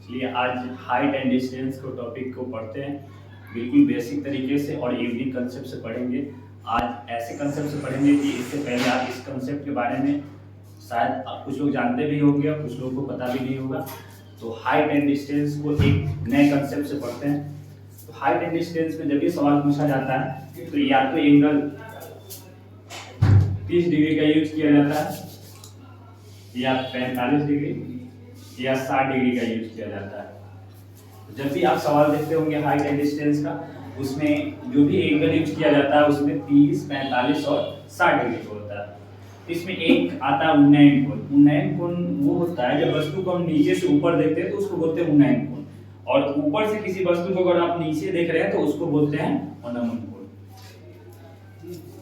चलिए आज height and distance को टॉपिक को पढ़ते हैं बिल्कुल बेसिक तरीके से और यूनिक कंसेप्ट से पढ़ेंगे। आज ऐसे कंसेप्ट से पढ़ेंगे कि इससे पहले आप इस कंसेप्ट के बारे में शायद आप कुछ लोग जानते भी होंगे और कुछ लोगों को पता भी नहीं होगा। तो हाइट एंड डिस्टेंस को एक नए कंसेप्ट से पढ़ते हैं। तो हाइट एंड डिस्टेंस में जब भी सवाल पूछा जाता है तो या तो एंगल 30 डिग्री का यूज किया जाता है या 45 डिग्री या 60 डिग्री का यूज किया जाता है। जब भी आप सवाल देखते होंगे हाइट एंड डिस्टेंस का, उसमें जो भी एंगल यूज किया जाता है उसमें 30, 45 और 60 डिग्री का होता है। इसमें एक आता है उन्नयन कोण। उन्नयन कोण वो होता है जब वस्तु को हम नीचे से ऊपर देखते हैं तो उसको बोलते हैं उन्नयन कोण, और ऊपर से किसी वस्तु को अगर आप नीचे देख रहे हैं तो उसको बोलते हैं अवनमन कोण।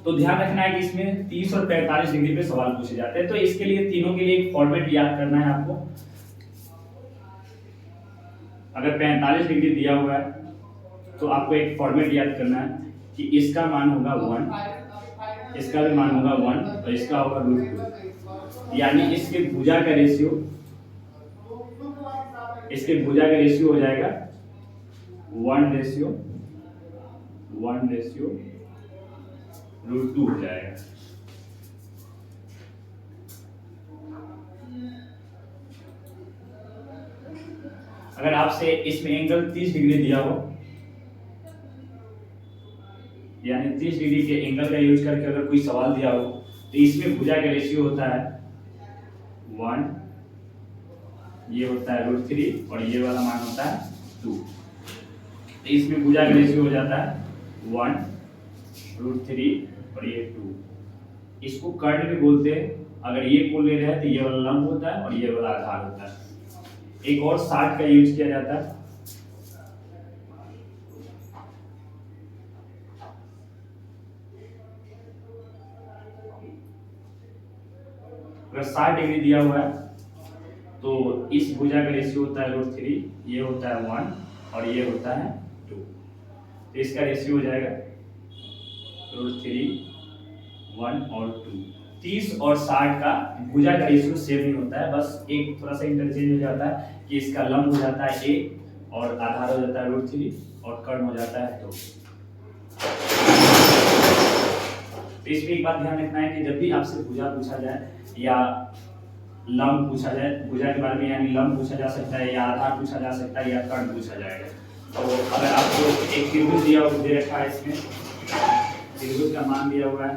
तो ध्यान रखना है कि इसमें 30 और 45 डिग्री पे सवाल पूछे जाते हैं। तो इसके लिए तीनों के लिए एक फॉर्मेट याद करना है आपको। अगर 45 डिग्री दिया हुआ है तो आपको एक फॉर्मेट याद करना है कि इसका मान होगा 1, इसका भी मान होगा 1 और इसका होगा √2, यानी इसके भुजा का रेशियो हो जाएगा 1:1:√2 हो जाएगा। अगर आपसे इसमें एंगल 30 डिग्री दिया हो, यानी 30 डिग्री के एंगल का यूज करके अगर कोई सवाल दिया हो तो इसमें भुजा का रेशियो होता है 1, ये होता है √3 और ये वाला मान होता है 2। तो इसमें भुजा का रेशियो हो जाता है 1, √3 और ये 2। इसको कर्ण भी बोलते हैं। अगर ये कोण ले रहे हैं तो ये वाला लंब होता है और ये वाला आधार होता है। एक और 60 का यूज किया जाता है। अगर 60 डिग्री दिया हुआ है तो इस भुजा का रेशियो होता है √3, ये होता है 1 और ये होता है 2। तो इसका रेशियो हो जाएगा √3, 1 और 2। 30 और 60 का भुजा का रेशियो सेम ही होता है, बस एक थोड़ा सा इंटरचेंज हो जाता है कि इसका लंब हो जाता है 1 और आधार हो जाता है √3 और कर्ण हो जाता है 2। तो इसमें एक बात ध्यान रखना है कि जब भी आपसे भुजा पूछा जाए या लंब पूछा जाए, भुजा के बारे में यानी लंब पूछा जा सकता है या आधार पूछा जा सकता है या कर्ण पूछा जाएगा। तो अगर आपको एक त्रिभुज दे रखा है, इसमें त्रिभुज का मान दिया हुआ है,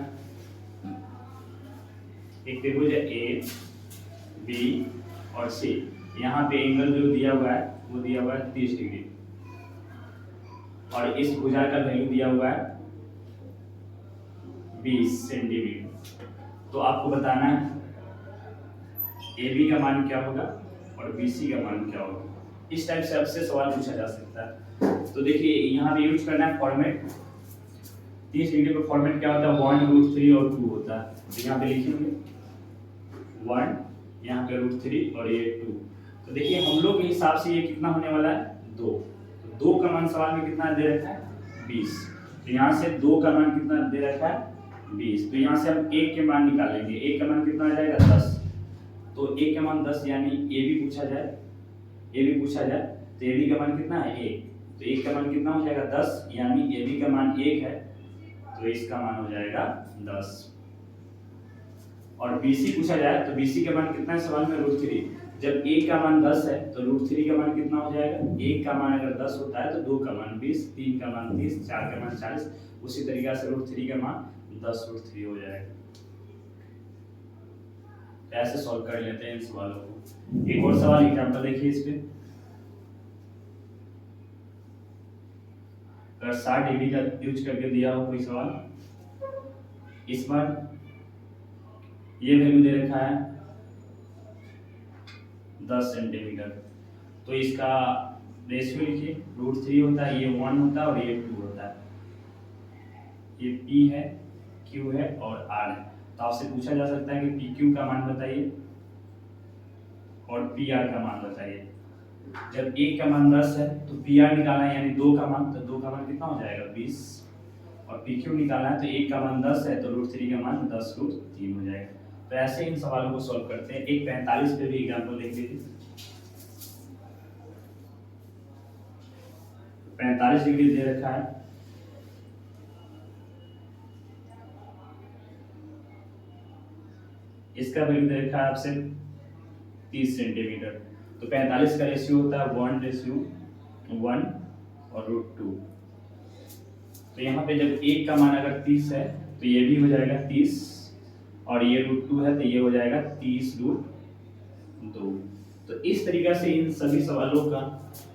एक त्रिभुज है ए, बी और सी। यहाँ पे एंगल जो दिया हुआ है वो दिया हुआ है 30 डिग्री और इस भुजा का वैल्यू दिया हुआ है 20 सेंटीमीटर। तो आपको बताना है ए बी का मान क्या होगा और बी सी का मान क्या होगा। इस टाइप से आपसे सवाल पूछा जा सकता है। तो देखिए यहाँ पे यूज करना है फॉर्मेट। 30 डिग्री का फॉर्मेट क्या होता है, 1, √3 और 2 होता है। तो यहाँ पे लिखेंगे 1, यहाँ पे √3 और ये 2। तो देखिए हम लोग के हिसाब से ये कितना होने वाला है 2। तो 2 का मान सवाल में कितना दे रखा है 20। तो यहाँ से 2 का मान कितना दे रखा है 20। तो यहाँ से हम 1 के मान निकालेंगे। 1 का मान कितना आ जाएगा 10। तो 1 का मान 10 यानी ए भी पूछा जाए तो ए बी का मान कितना है 1। तो 1 का मान कितना हो जाएगा 10, यानी ए बी का मान 1 है तो इसका मान हो जाएगा 10। और BC पूछा जाए तो BC का मान कितना है सवाल में √3। जब 1 का मान 10 है तो √3 का मान कितना हो जाएगा, 1 का मान अगर 10 होता है तो 2 का मान 20, 3 का मान 30, 4 का मान 40। उसी तरीके से √3 का मान 10√3 हो जाएगा। ऐसे सॉल्व कर लेते हैं इन सवालों को। एक और सवाल एग्जांपल देखिए इस पे। अगर 60 डिग्री का यूज करके दिया हो कोई सवाल, इस बार ये वैल्यू दे रखा है 10 सेंटीमीटर। तो इसका रेशियो लिखिए, √3 होता है, ये 1 होता है और ये 2 होता है। ये P है, Q है और R है। तो आपसे पूछा जा सकता है कि PQ का मान बताइए और PR का मान बताइए। जब 1 का मान 10 है तो PR निकालना है यानी 2 का मान, तो 2 का मान कितना हो जाएगा 20। और PQ निकालना है तो 1 का मान 10 है तो √3 का मान 10√3 हो जाएगा। तो ऐसे इन सवालों को सॉल्व करते हैं। एक 45 पे भी एग्जांपल देख लीजिए। 45 डिग्री दे रखा है, इसका वैल्यू दे रखा है आपसे 30 सेंटीमीटर। तो 45 का रेशियो होता है 1:1 और √2। तो यहाँ पे जब एक का मान अगर 30 है तो ये भी हो जाएगा 30, और ये √2 है तो ये हो जाएगा 30√2। तो इस तरीका से इन सभी सवालों का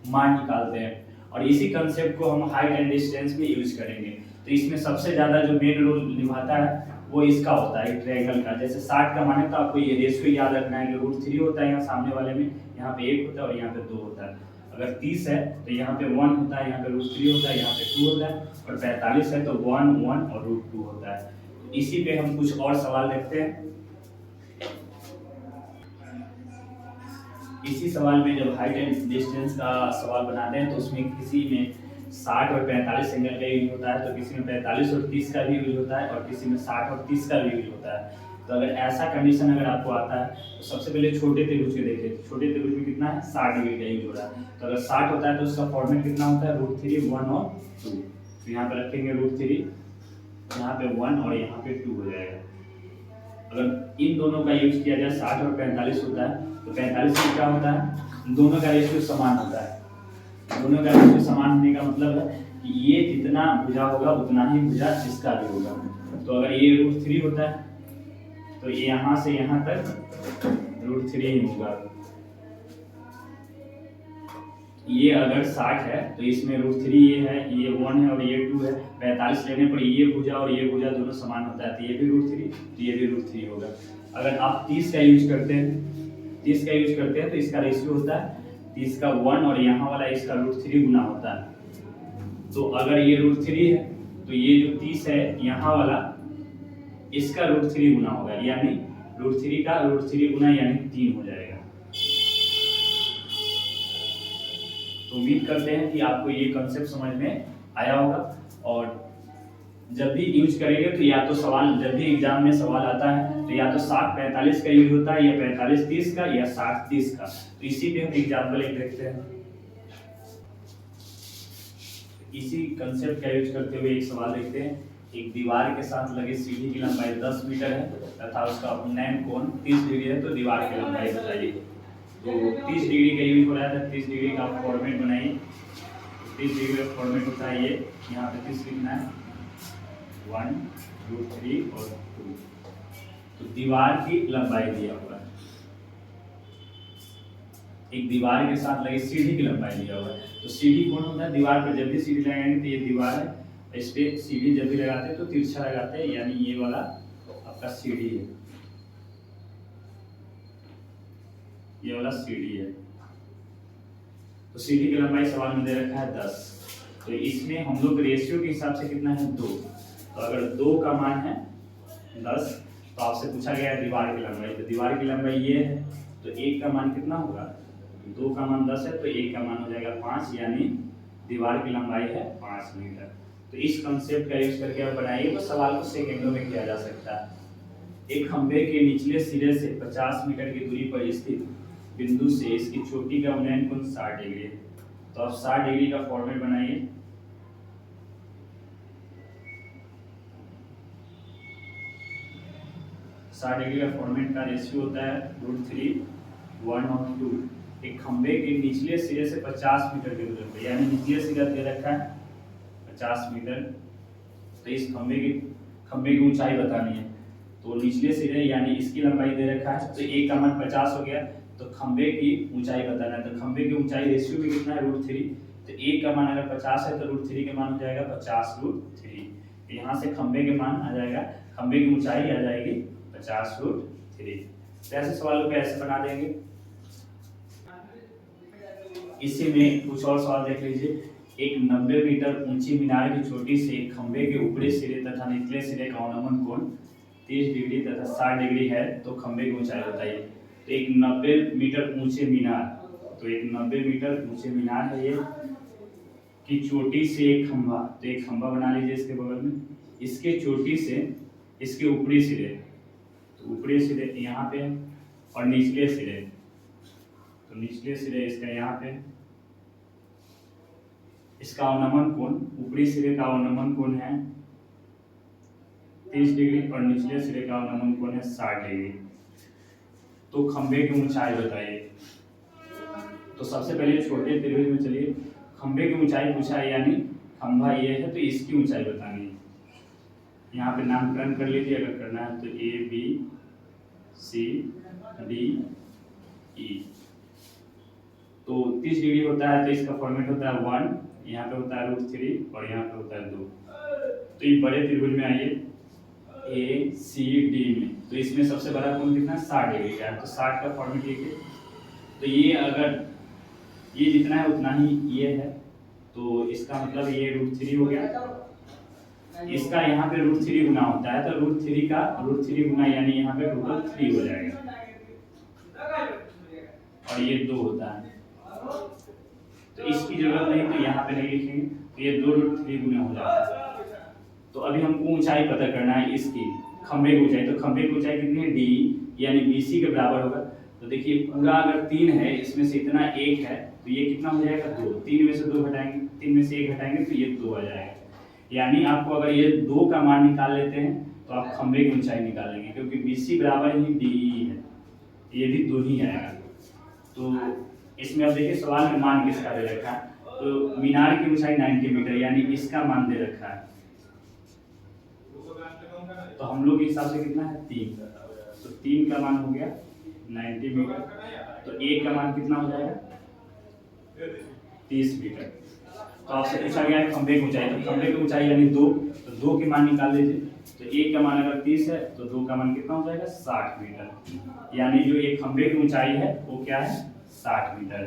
मान निकालते हैं, और इसी कंसेप्ट को हम हाइट एंड डिस्टेंस में यूज करेंगे। तो इसमें सबसे ज़्यादा जो मेन रोल निभाता है वो इसका होता है ट्रायंगल का। जैसे 60 का मान है तो आपको ये रेशियो याद रखना है कि √3 होता है यहाँ सामने वाले में, यहाँ पे 1 होता है और यहाँ पे 2 होता है। अगर 30 है तो यहाँ पे 1 होता है, यहाँ पे √3 होता है, यहाँ पे 2 होता है, और 45 है तो 1 1 और √2 होता है। तो इसी पे हम कुछ और सवाल देखते हैं। इसी सवाल में जब हाइट एंड डिस्टेंस का सवाल बनाते हैं तो उसमें किसी में 60 और 45 एंगल का यूज होता है, तो किसी में 45 और 30 का भी यूज होता है, और किसी में 60 और 30 का भी यूज होता है। तो अगर ऐसा कंडीशन अगर आपको आता है तो सबसे पहले छोटे त्रिभुज के देखिए। छोटे त्रिभुज में कितना है 60 डिग्री का यूज हो रहा है। तो अगर 60 होता है तो उसका फॉर्मेट कितना होता है √3 1 और 2। तो यहाँ पर रखेंगे √3, यहाँ पे 1 और यहाँ पे 2 हो जाएगा। अगर इन दोनों का यूज किया जाए 60 और 45 होता है तो 45 में क्या होता है दोनों का रेशियो समान होता है। दोनों का रेशियो समान होने का मतलब है कि ये जितना भुजा होगा उतना ही भुजा इसका भी होगा। तो अगर ये √3 होता है तो ये यहाँ से यहाँ तक √3 ही होगा। ये अगर 60 है तो इसमें √3 ये है, ये 1 है और ये 2 है। 45 लेने पर ये भुजा और ये भुजा दोनों समान होता है, तो ये भी √3 तो ये भी √3 होगा। अगर आप 30 का यूज करते हैं तो इसका रेशियो होता है 30 का 1 और यहाँ वाला इसका √3 गुना होता है। तो अगर ये √3 है तो ये जो 30 है यहाँ वाला इसका √3 गुना होगा, यानी √3 का √3 गुना यानी 3 हो जाएगा। तो उम्मीद करते हैं कि आपको ये कॉन्सेप्ट समझ में आया होगा, और जब भी यूज करेंगे तो या तो सवाल जब भी एग्जाम में सवाल आता है तो या तो 60-45 का यूज होता है, या 45-30 का, या 60-30 का। तो इसी पे हम एग्जाम्पल एक देखते हैं। इसी कंसेप्ट का यूज करते हुए एक सवाल देखते हैं। एक दीवार के साथ लगे सीढ़ी की लंबाई 10 मीटर है तथा उसका उन्नयन कोण 30 डिग्री है, तो दीवार की लंबाई बताइए। तो 30 डिग्री का यूज हो रहा है, 30 डिग्री का फॉर्मेट बनाइए। 30 डिग्री का फॉर्मेट होता है ये, यहाँ पे 30 लिखना है 1 2 3 और 2। तो दीवार की लंबाई दिया हुआ है, एक दीवार के साथ लगी सीढ़ी की लंबाई दिया हुआ है। तो सीढ़ी कौन होता है दीवार पर जब भी सीढ़ी लगाएंगे तो ये दीवार है, इस पे सीढ़ी जब भी लगाते हैं तो तिरछा लगाते हैं, यानी ये वाला आपका सीढ़ी है, ये वाला सीढ़ी है। तो सीढ़ी की लंबाई सवाल में दे रखा है 10। तो इसमें हम लोग रेशियो के हिसाब से कितना है 2। तो अगर 2 का मान है 10 तो आपसे पूछा गया है दीवार की लंबाई। तो दीवार की लंबाई ये है, तो 1 का मान कितना होगा 2 का मान 10 है तो 1 का मान हो जाएगा 5, यानी दीवार की लंबाई है 5 मीटर। तो इस कंसेप्ट का यूज करके आप बनाइए तो सवाल को सेकेंडों में किया जा सकता है। एक खंभे के निचले सिरे से 50 मीटर की दूरी पर स्थित बिंदु से इसकी चोटी का उन्नयन कोण 60 डिग्री है। तो आप 60 डिग्री का फॉर्मेट बनाइए। साठ डिग्री का फॉर्मेट का रेशियो होता है √3 1 और 2। एक खंभे के निचले सिरे से 50 मीटर की दूरी पर, यानी निचले सिरा दे रखा है 50 मीटर। तो इस खंभे की ऊंचाई बतानी है। तो निचले सिरे यानी इसकी लंबाई दे रखा है, तो 1 का मान 50 हो गया, तो खंभे की ऊंचाई बताना है। तो खंभे की ऊंचाई रेशियो में कितना है √3। तो 1 का मान अगर 50 है तो √3 के मान हो जाएगा 50√3। यहाँ से खंभे के मान आ जाएगा, खंभे की ऊंचाई आ जाएगी 50√3। ऐसे सवालों पे ऐसे बना देंगे। इसी में कुछ और सवाल देख लीजिए। एक 90 मीटर ऊंची मीनार की चोटी से एक खंभे के ऊपरी सिरे तथा निचले सिरे का अवनमन कोण 30 डिग्री तथा 60 डिग्री है, तो खंभे की ऊंचाई बताइए। तो एक 90 मीटर ऊंचे मीनार, तो एक 90 मीटर ऊंचे मीनार है ये की चोटी से एक खंभा, तो एक खंभा बना लीजिए इसके बगल में। इसके चोटी से इसके ऊपरी सिरे, तो ऊपरी सिरे यहाँ पे और निचले सिरे, तो निचले सिरे इसका यहाँ पे इसका अवनमन कोण, ऊपरी सिरे का अवनमन कोण है 30 डिग्री और निचले सिरे का अवनमन कोण है 60 डिग्री। तो खंभे की ऊंचाई बताइए। तो सबसे पहले छोटे त्रिभुज में चलिए खंभे की ऊंचाई पूछा है, यानी खंभा ये है तो इसकी ऊंचाई बतानी है। यहाँ पे नामकरण कर लीजिए अगर करना है तो A B C D E. तो 30 डिग्री होता है तो इसका फॉर्मेट होता है 1, यहाँ पे होता है √3 और यहाँ पे होता है 2। तो ये बड़े त्रिभुज में आइए ए सी डी में, तो इसमें सबसे बड़ा कोण कितना 60 डिग्री का है, तो 60 का फॉर्मेट लिखिए। तो ये अगर ये जितना है उतना ही ये है, तो इसका मतलब ये √3 हो गया। इसका यहाँ पे √3 गुना होता है, तो √3 गुना यानी यहाँ पे टोटल 3 हो जाएगा और ये 2 होता है। तो इसकी जरूरत नहीं, तो यहाँ पे नहीं लिखेंगे, तो ये 2√3 गुना हो जाता है। तो अभी हमको ऊंचाई पता करना है इसकी, खंभे की ऊंचाई। तो खंभे की ऊंचाई कितनी है डी, यानी BC के बराबर होगा। तो देखिए पूरा अगर 3 है, इसमें से इतना 1 है, तो ये कितना हो जाएगा 2। 3 में से 2 घटाएंगे, 3 में से 1 घटाएंगे तो ये 2 आ जाएगा। यानी आपको अगर ये 2 का मान निकाल लेते हैं तो आप खंभे की ऊंचाई निकाल लेंगे, क्योंकि BC बराबर ही DE है, ये भी 2 ही आएगा। तो इसमें अब देखिए सवाल में मान किसका दे रखा है, तो मीनार की ऊंचाई 90 मीटर, यानी इसका मान दे रखा है। तो हम लोग के हिसाब से कितना है 3, तो 3 का मान हो गया 90 मीटर। तो 1 का मान कितना हो जाएगा 30 मीटर। तो आपसे पूछा गया है खंभे की ऊंचाई, तो खंभे की ऊंचाई यानी 2, तो 2 के मान निकाल लीजिए। तो 1 का मान अगर 30 है तो 2 का मान कितना हो जाएगा 60 मीटर, यानी जो एक खंभे की ऊंचाई है वो क्या है 60 मीटर।